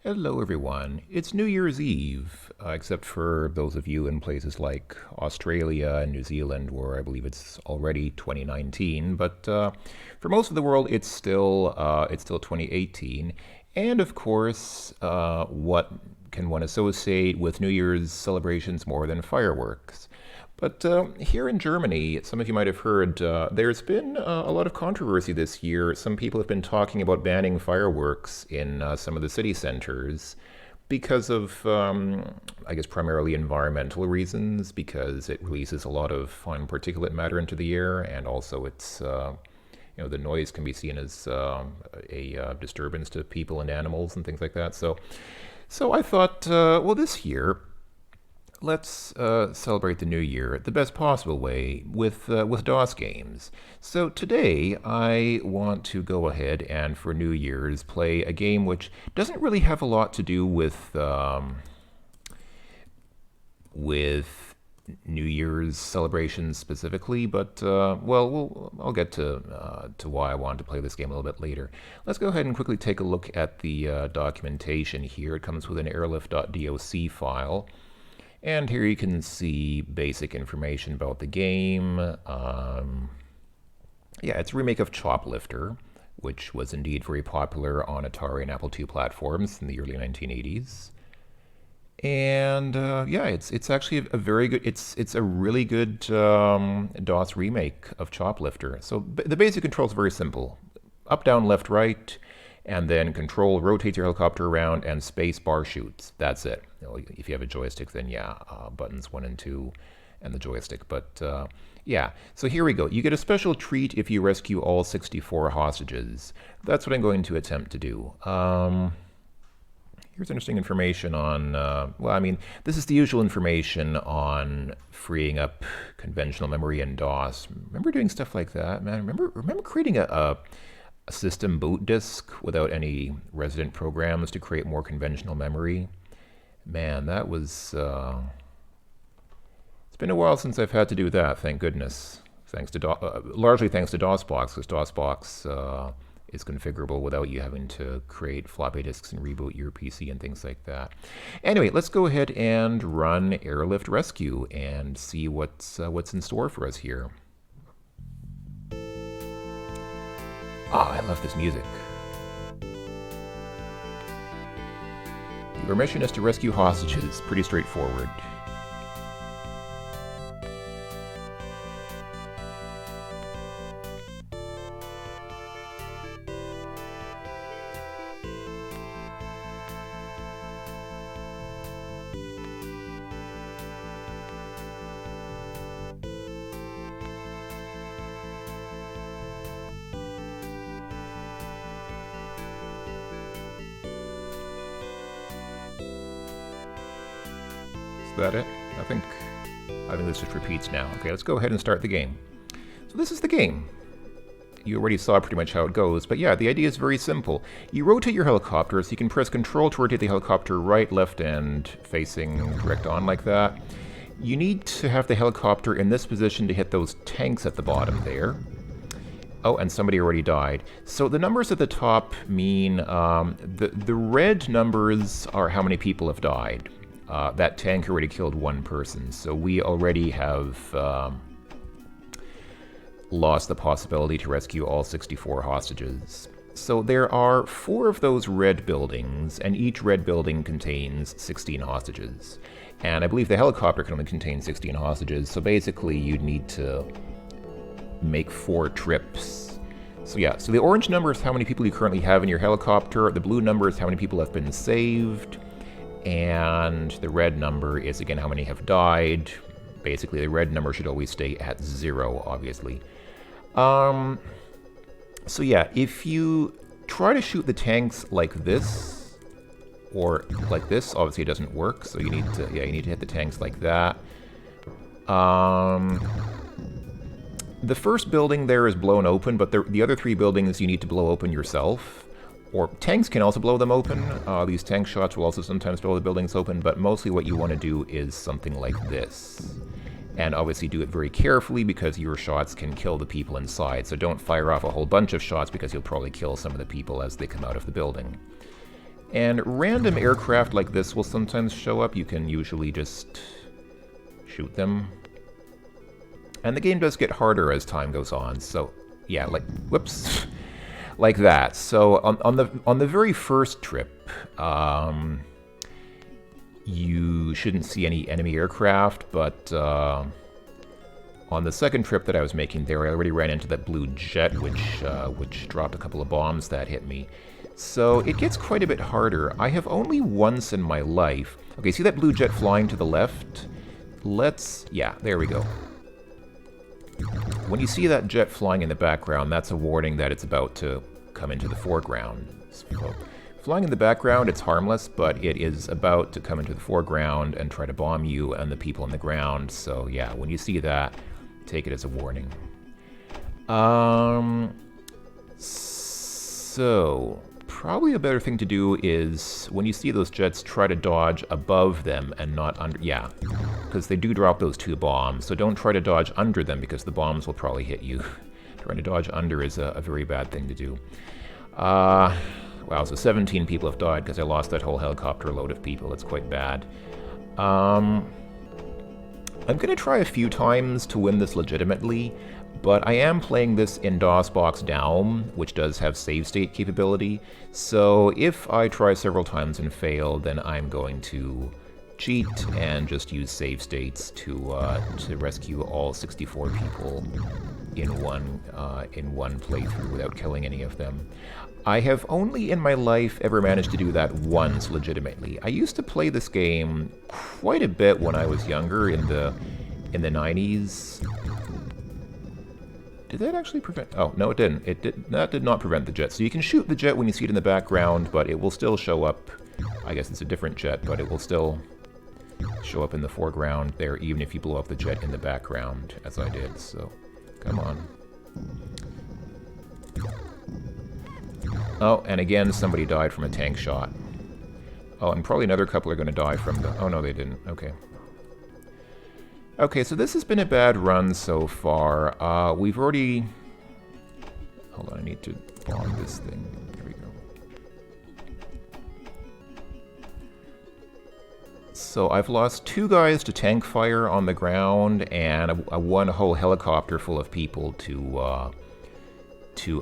Hello, everyone. It's New Year's Eve, except for those of you in places like Australia and New Zealand, where I believe it's already 2019. But for most of the world, it's still 2018. And of course, what can one associate with New Year's celebrations more than fireworks? But here in Germany, some of you might have heard, there's been a lot of controversy this year. Some people have been talking about banning fireworks in some of the city centers because of, I guess, primarily environmental reasons, because it releases a lot of fine particulate matter into the air, and also the noise can be seen as a disturbance to people and animals and things like that. So I thought, well, this year let's celebrate the new year the best possible way with DOS games. So today I want to go ahead and for New Year's play a game which doesn't really have a lot to do with New Year's celebrations specifically, but I'll get to why I wanted to play this game a little bit later. Let's go ahead and quickly take a look at the documentation here. It comes with an airlift.doc file. And here you can see basic information about the game. Yeah, it's a remake of Choplifter, which was indeed very popular on Atari and Apple II platforms in the early 1980s. And yeah, it's actually a very good. It's a really good DOS remake of Choplifter. So the basic controls are very simple: up, down, left, right, and then control rotates your helicopter around, and space bar shoots. That's it. If you have a joystick, then yeah, buttons 1 and 2 and the joystick. But yeah, so here we go. You get a special treat if you rescue all 64 hostages. That's what I'm going to attempt to do. Here's interesting information on, this is the usual information on freeing up conventional memory in DOS. Remember doing stuff like that, man? Remember creating a system boot disk without any resident programs to create more conventional memory? Man, that was... it's been a while since I've had to do that, thank goodness. Largely thanks to DOSBox, because DOSBox is configurable without you having to create floppy disks and reboot your PC and things like that. Anyway, let's go ahead and run Airlift Rescue and see what's in store for us here. Ah, I love this music. Your mission is to rescue hostages. Pretty straightforward. Is that it? I think this just repeats now. Okay, let's go ahead and start the game. So this is the game. You already saw pretty much how it goes, but yeah, the idea is very simple. You rotate your helicopter, so you can press Control to rotate the helicopter right, left, and facing direct on like that. You need to have the helicopter in this position to hit those tanks at the bottom there. Oh, and somebody already died. So the numbers at the top mean the red numbers are how many people have died. That tank already killed one person, so we already have lost the possibility to rescue all 64 hostages. So there are 4 of those red buildings, and each red building contains 16 hostages. And I believe the helicopter can only contain 16 hostages, so basically you'd need to make 4 trips. So yeah, so the orange number is how many people you currently have in your helicopter, the blue number is how many people have been saved, and the red number is again how many have died. Basically the red number should always stay at 0, obviously. So yeah, if you try to shoot the tanks like this, or like this, obviously it doesn't work, so you need to hit the tanks like that. The first building there is blown open, but the other 3 buildings you need to blow open yourself. Or tanks can also blow them open. These tank shots will also sometimes blow the buildings open, but mostly what you want to do is something like this. And obviously do it very carefully because your shots can kill the people inside, so don't fire off a whole bunch of shots because you'll probably kill some of the people as they come out of the building. And random aircraft like this will sometimes show up. You can usually just shoot them. And the game does get harder as time goes on, so yeah, like, whoops, like that. So on the very first trip, you shouldn't see any enemy aircraft, but on the second trip that I was making there, I already ran into that blue jet, which dropped a couple of bombs that hit me. So it gets quite a bit harder. I have only once in my life... Okay, see that blue jet flying to the left? Yeah, there we go. When you see that jet flying in the background, that's a warning that it's about to come into the foreground. So, flying in the background, it's harmless, but it is about to come into the foreground and try to bomb you and the people on the ground. So yeah, when you see that, take it as a warning. So probably a better thing to do is when you see those jets, try to dodge above them and not under. Yeah, because they do drop those 2 bombs. So don't try to dodge under them because the bombs will probably hit you. Trying to dodge under is a very bad thing to do. Wow, so 17 people have died because I lost that whole helicopter load of people. It's quite bad. I'm going to try a few times to win this legitimately, but I am playing this in DOSBox Down, which does have save state capability. So if I try several times and fail, then I'm going to cheat and just use save states to rescue all 64 people in one playthrough without killing any of them. I have only in my life ever managed to do that once legitimately. I used to play this game quite a bit when I was younger in the 90s. Did that actually prevent... Oh, no, it didn't. That did not prevent the jet. So you can shoot the jet when you see it in the background, but it will still show up. I guess it's a different jet, but it will still show up in the foreground there, even if you blow up the jet in the background, as I did. So, come on. Oh, and again, somebody died from a tank shot. Oh, and probably another couple are going to die from the... Oh, no, they didn't. Okay. Okay, so this has been a bad run so far. We've already... Hold on, I need to bomb this thing. There we go. So I've lost 2 guys to tank fire on the ground, and one whole helicopter full of people to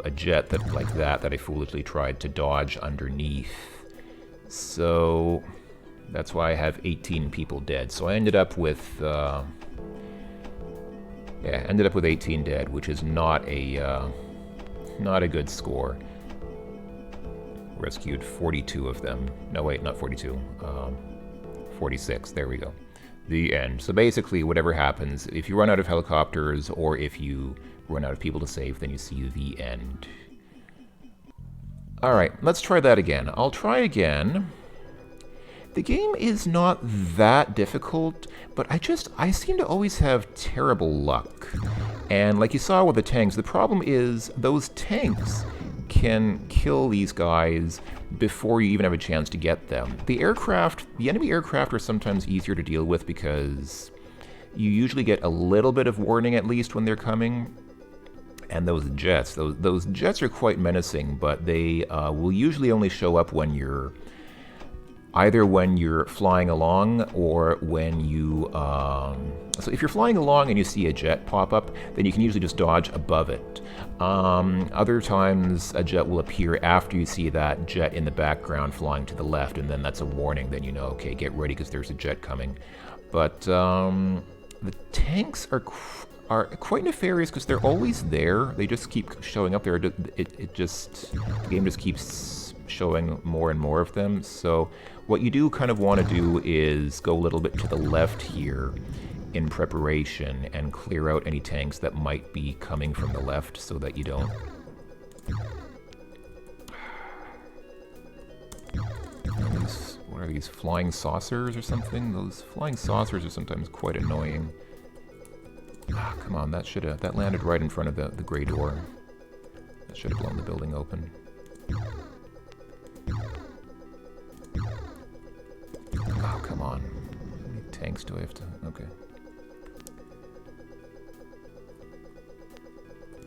a jet that I foolishly tried to dodge underneath. So that's why I have 18 people dead. So I ended up with 18 dead, which is not a good score. Rescued 42 of them. No, wait, not 42. 46. There we go. The end. So basically, whatever happens, if you run out of helicopters or if you run out of people to save, then you see the end. Alright, let's try that again. I'll try again. The game is not that difficult, but I seem to always have terrible luck. And like you saw with the tanks, the problem is those tanks can kill these guys before you even have a chance to get them. The enemy aircraft are sometimes easier to deal with because you usually get a little bit of warning at least when they're coming. And those jets are quite menacing, but they will usually only show up when you're flying along or when you... So if you're flying along and you see a jet pop up, then you can usually just dodge above it. Other times, a jet will appear after you see that jet in the background flying to the left, and then that's a warning. Then you know, okay, get ready because there's a jet coming. But the tanks are quite nefarious because they're always there. They just keep showing up there. The game just keeps showing more and more of them. So what you do kind of want to do is go a little bit to the left here in preparation and clear out any tanks that might be coming from the left so that you don't... What are these, flying saucers or something? Those flying saucers are sometimes quite annoying. Ah, come on, that landed right in front of the gray door. That should have blown the building open. Oh, come on. How many tanks do I have to... Okay.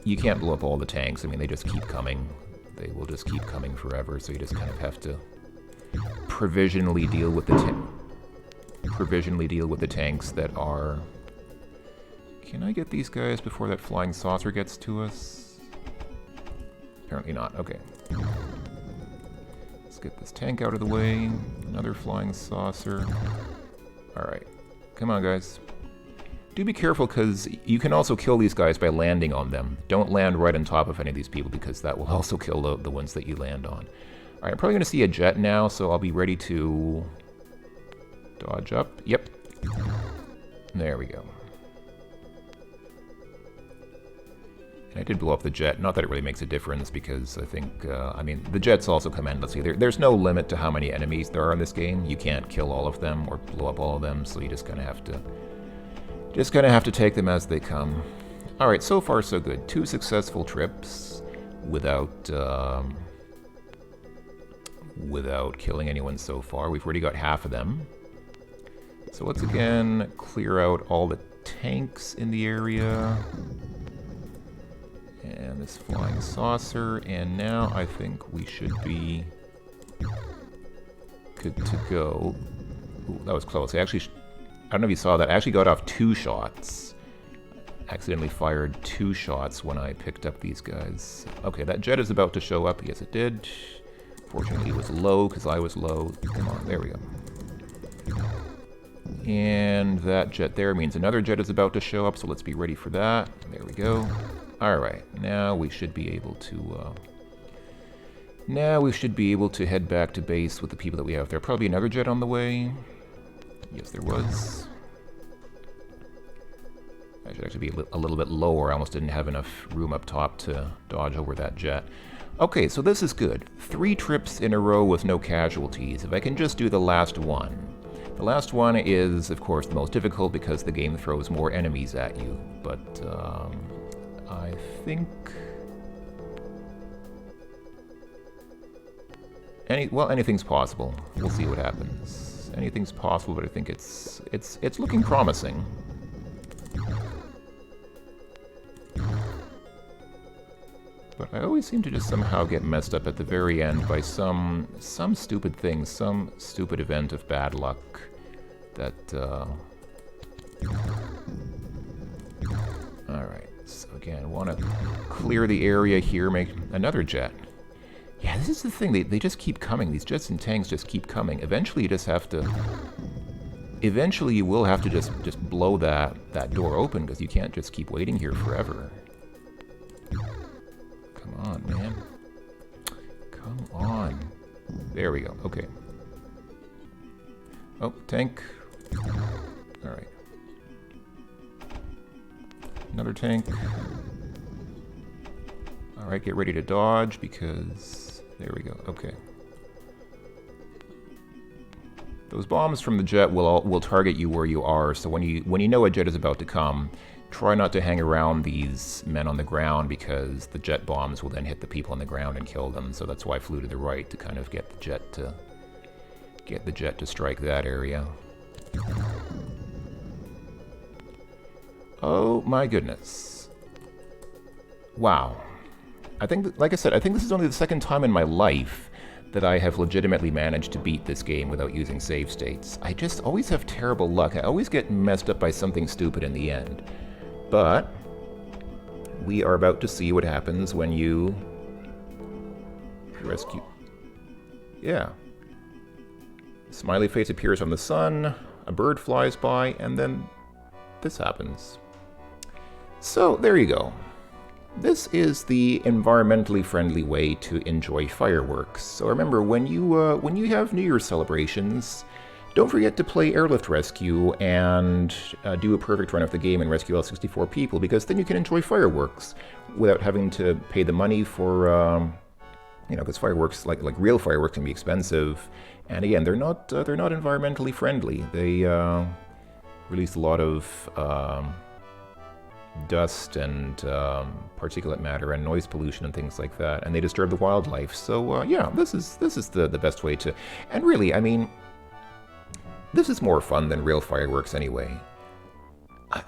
You can't blow up all the tanks. I mean, they just keep coming. They will just keep coming forever, so you just kind of have to provisionally deal with the tanks that are... Can I get these guys before that flying saucer gets to us? Apparently not. Okay. Let's get this tank out of the way. Another flying saucer. Alright. Come on, guys. Do be careful, because you can also kill these guys by landing on them. Don't land right on top of any of these people, because that will also kill the ones that you land on. Alright, I'm probably going to see a jet now, so I'll be ready to dodge up. Yep. There we go. And I did blow up the jet. Not that it really makes a difference, because I think, I mean, the jets also come endlessly. There's no limit to how many enemies there are in this game. You can't kill all of them or blow up all of them, so you just kind of have to... take them as they come. Alright, so far so good. 2 successful trips without killing anyone so far. We've already got half of them. So let's again clear out all the tanks in the area. And this flying saucer, and now I think we should be good to go. Ooh, that was close. I don't know if you saw that. I actually got off 2 shots. Accidentally fired 2 shots when I picked up these guys. Okay, that jet is about to show up. Yes, it did. Fortunately, it was low because I was low. Come on, there we go. And that jet there means another jet is about to show up, so let's be ready for that. There we go. Alright, now we should be able to... head back to base with the people that we have there. Probably another jet on the way. Yes, there was. I should actually be a little bit lower. I almost didn't have enough room up top to dodge over that jet. Okay, so this is good. 3 trips in a row with no casualties. If I can just do the last one. The last one is, of course, the most difficult because the game throws more enemies at you. But, I think... anything's possible. We'll see what happens. Anything's possible, but I think it's looking promising. But I always seem to just somehow get messed up at the very end by some stupid thing, some stupid event of bad luck that, Alright, so again, want to clear the area here, make another jet. Yeah, this is the thing, they just keep coming. These jets and tanks just keep coming. Eventually you just have to... Eventually you will have to just blow that door open, because you can't just keep waiting here forever. Come on, man. Come on. There we go, okay. Oh, tank. Alright. Another tank. Alright, get ready to dodge, because... There we go, okay. Those bombs from the jet will target you where you are, so when you know a jet is about to come, try not to hang around these men on the ground, because the jet bombs will then hit the people on the ground and kill them. So that's why I flew to the right, to kind of get the jet to strike that area. Oh my goodness. Wow. I think, like I said, I think this is only the second time in my life that I have legitimately managed to beat this game without using save states. I just always have terrible luck. I always get messed up by something stupid in the end. But we are about to see what happens when you rescue... Yeah. Smiley face appears on the sun, a bird flies by, and then this happens. So, there you go. This is the environmentally friendly way to enjoy fireworks. So remember, when you have New Year's celebrations, don't forget to play Airlift Rescue and do a perfect run of the game and rescue all 64 people, because then you can enjoy fireworks without having to pay the money for, you know, because fireworks, like real fireworks, can be expensive. And again, they're not environmentally friendly. They release a lot of dust and particulate matter and noise pollution and things like that, and they disturb the wildlife. So yeah, this is the best way to. And really, I mean, this is more fun than real fireworks anyway.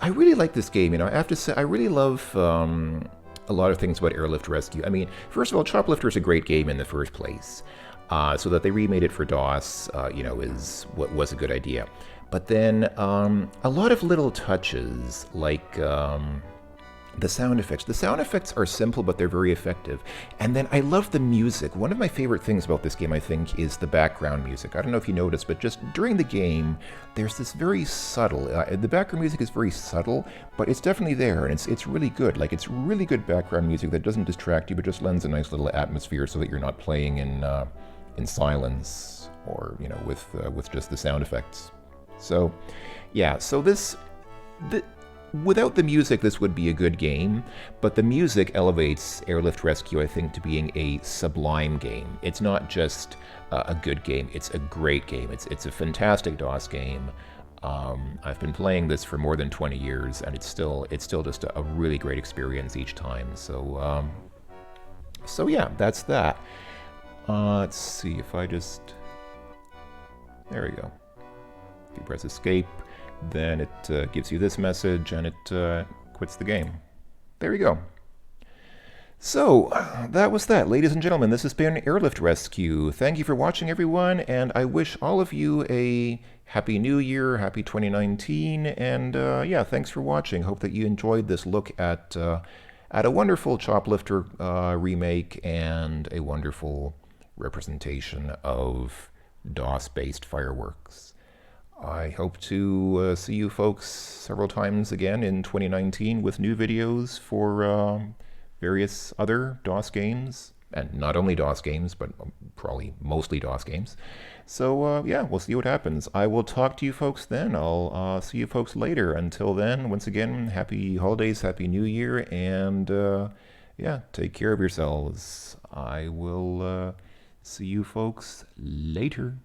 I really like this game. You know, I have to say, I really love a lot of things about Airlift Rescue. I mean, first of all, Choplifter is a great game in the first place. So that they remade it for DOS, is what was a good idea. But then a lot of little touches, like the sound effects. The sound effects are simple, but they're very effective. And then I love the music. One of my favorite things about this game, I think, is the background music. I don't know if you noticed, but just during the game, there's this very subtle. The background music is very subtle, but it's definitely there, and it's really good. Like, it's really good background music that doesn't distract you, but just lends a nice little atmosphere so that you're not playing in silence or with just the sound effects. So, yeah. So without the music, this would be a good game, but the music elevates Airlift Rescue, I think, to being a sublime game. It's not just a good game, it's a great game. It's a fantastic DOS game. I've been playing this for more than 20 years, and it's still just a really great experience each time. So yeah, that's that. Let's see if I just... There we go. If you press escape, then it gives you this message, and it quits the game. There you go. So, that was that. Ladies and gentlemen, this has been Airlift Rescue. Thank you for watching, everyone, and I wish all of you a Happy New Year, Happy 2019, and yeah, thanks for watching. Hope that you enjoyed this look at a wonderful Choplifter remake and a wonderful representation of DOS-based fireworks. I hope to see you folks several times again in 2019 with new videos for various other DOS games, and not only DOS games, but probably mostly DOS games. So yeah, we'll see what happens. I will talk to you folks then. I'll see you folks later. Until then, once again, happy holidays, happy New Year, and yeah, take care of yourselves. I will see you folks later.